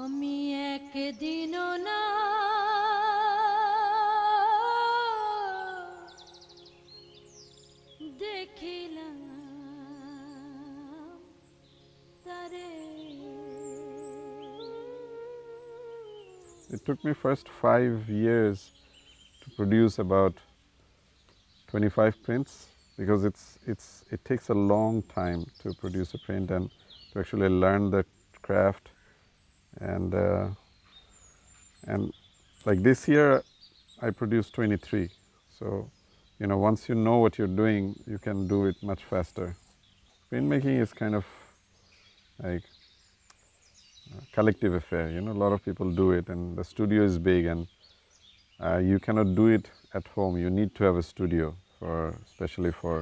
আমি একদিনও না দেখিলাম তারে। It took me first 5 years to produce about 25 prints because it takes a long time to produce a print and to actually learn the craft and like this year I produced 23. So once you know what you're doing, you can do it much faster. Printmaking is kind of like a collective affair. A lot of people do it, and the studio is big, and you cannot do it at home. You need to have a studio especially for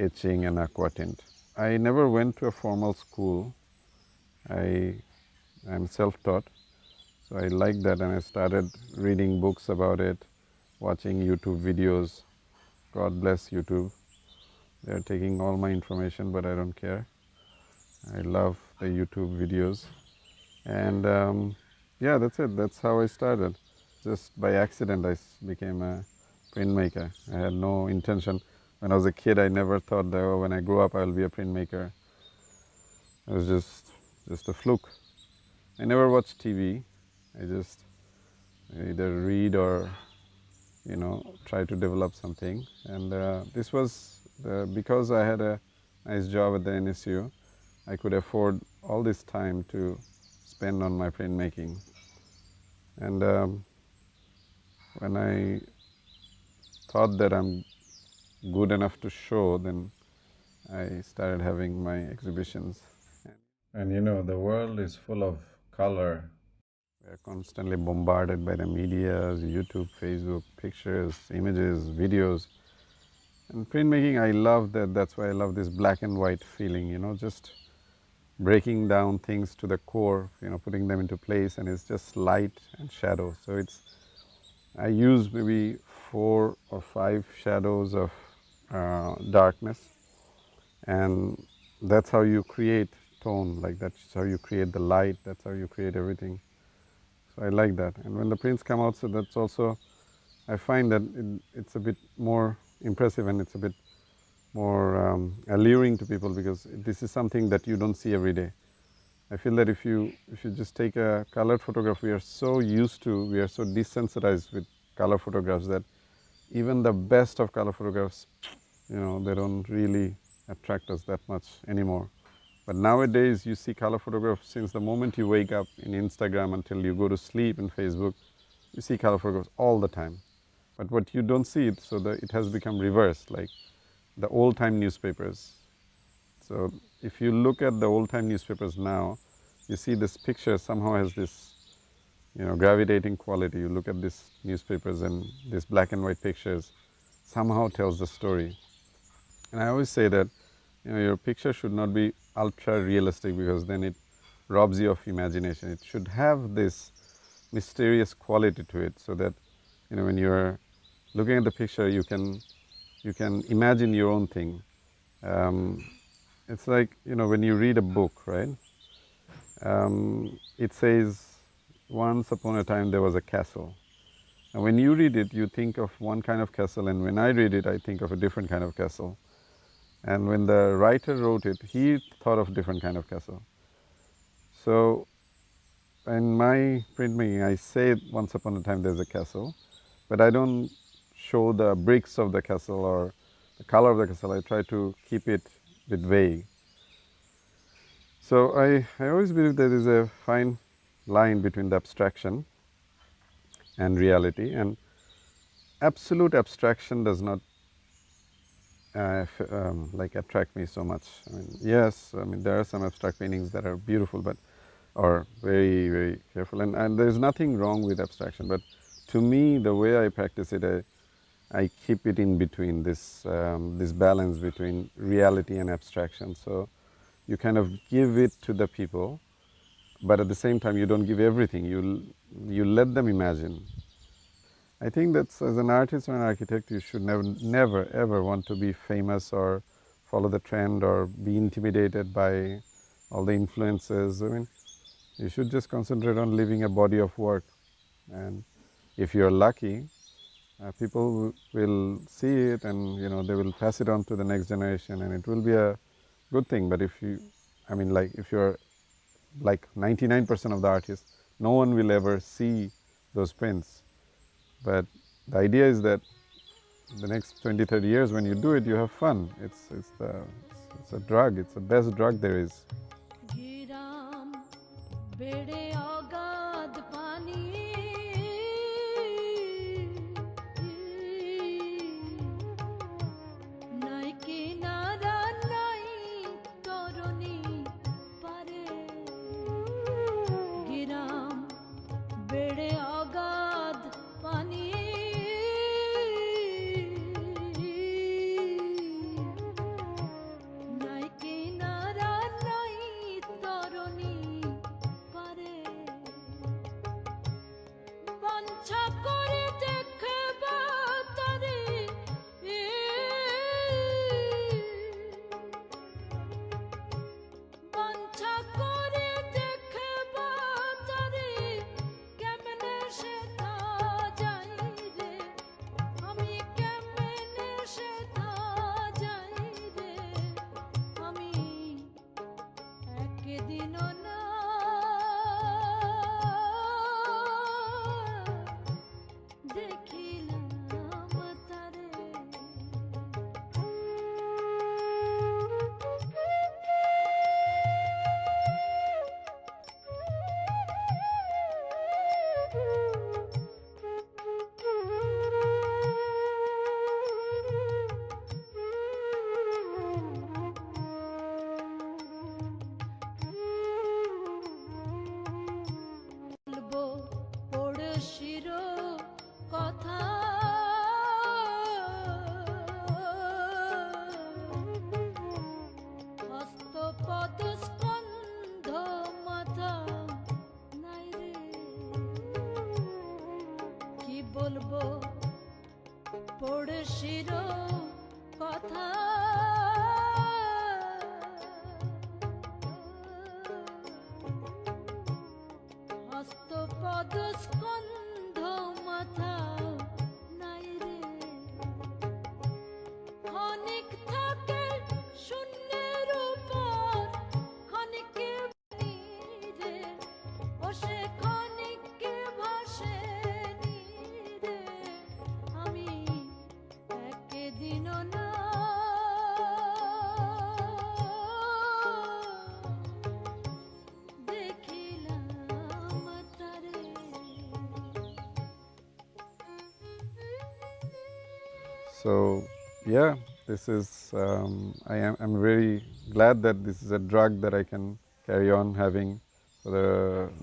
etching and aquatint. I never went to a formal school. I am self-taught, so I like that, and I started reading books about it, watching YouTube videos. God bless YouTube. They're taking all my information, but I don't care. I love the YouTube videos. And yeah, that's it. That's how I started. Just by accident, I became a printmaker. I had no intention. When I was a kid, I never thought that when I grow up, I'll be a printmaker. It was just a fluke. I never watched TV. I just either read or try to develop something. And this was because I had a nice job at the NSU. I could afford all this time to spend on my printmaking. And when I thought that I'm good enough to show, then I started having my exhibitions. And the world is full of color. We are constantly bombarded by the media, YouTube, Facebook, pictures, images, videos. And printmaking, I love that. That's why I love this black and white feeling, just breaking down things to the core, putting them into place, and it's just light and shadow. So I use maybe 4 or 5 shadows of darkness, and that's how you create tone. Like that's how you create the light. That's how you create everything. So I like that. And when the prints come out, so that's also, I find that it's a bit more impressive, and it's a bit more alluring to people, because this is something that you don't see every day. I feel that if you just take a colored photograph, we are so desensitized with color photographs that even the best of color photographs, they don't really attract us that much anymore. But nowadays, you see color photographs since the moment you wake up in Instagram until you go to sleep in Facebook. You see color photographs all the time. But what you don't see it, so it has become reversed, like the old-time newspapers. So if you look at the old-time newspapers now, you see this picture somehow has this, gravitating quality. You look at these newspapers, and these black and white pictures somehow tells the story. And I always say that, your picture should not be ultra realistic, because then it robs you of imagination. It should have this mysterious quality to it, so that when you're looking at the picture, you can imagine your own thing. It's like when you read a book, right? It says, once upon a time there was a castle. And when you read it, you think of one kind of castle, and when I read it, I think of a different kind of castle. And when the writer wrote it, he thought of different kind of castle. So in my printmaking, I say once upon a time there's a castle, but I don't show the bricks of the castle or the color of the castle. I try to keep it a bit vague. So I always believe there is a fine line between the abstraction and reality, and absolute abstraction does not like attract me so much. I mean, yes, there are some abstract paintings that are beautiful, but or very, very careful, and there's nothing wrong with abstraction. But to me, the way I practice it, I keep it in between, this balance between reality and abstraction. So you kind of give it to the people, but at the same time you don't give everything. You let them imagine. I think that as an artist or an architect, you should never ever want to be famous or follow the trend or be intimidated by all the influences. I mean, You should just concentrate on living a body of work. And if you're lucky, people will see it, and they will pass it on to the next generation, and it will be a good thing. But if you, I mean, like if you're like 99% of the artists, no one will ever see those prints. But the idea is that the next 20, 30 years, when you do it, you have fun. It's a drug. It's the best drug there is. গিরাম বেড়ে অগাধ পানি নাই কিনারা নাই তরণী পারে গিরাম বেড়ে অগাধ পানি নাই কিনারা নাই তরণী পারে বাঞ্ছা করে দেখবা তারে বাঞ্ছা করে দেখবা তারে কেমনে সে থা যাই রে আমি কেমনে সে থা যাই রে আমি একদিনও না দেখিলাম তারে বলবো পড়শির কথা হস্ত পদ স্কন্ধ মাথা নাই রে কি বলবো পড়শির কথা হস্ত পদ স্কন্ধ মাথা নাই রে ক্ষণিক থাকে শূন্যের উপর ক্ষণিকে রে ও সে ক্ষণিকে ভাসে রে আমি একদিনও না দেখিলাম তারে So yeah, this is I'm very glad that this is a drug that I can carry on having for the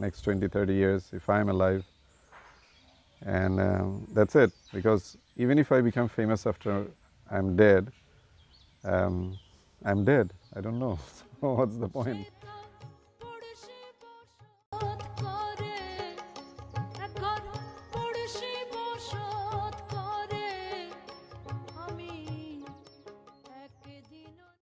next 20, 30 years if I'm alive. And that's it, because even if I become famous after I'm dead, I'm dead. I don't know. So what's the point?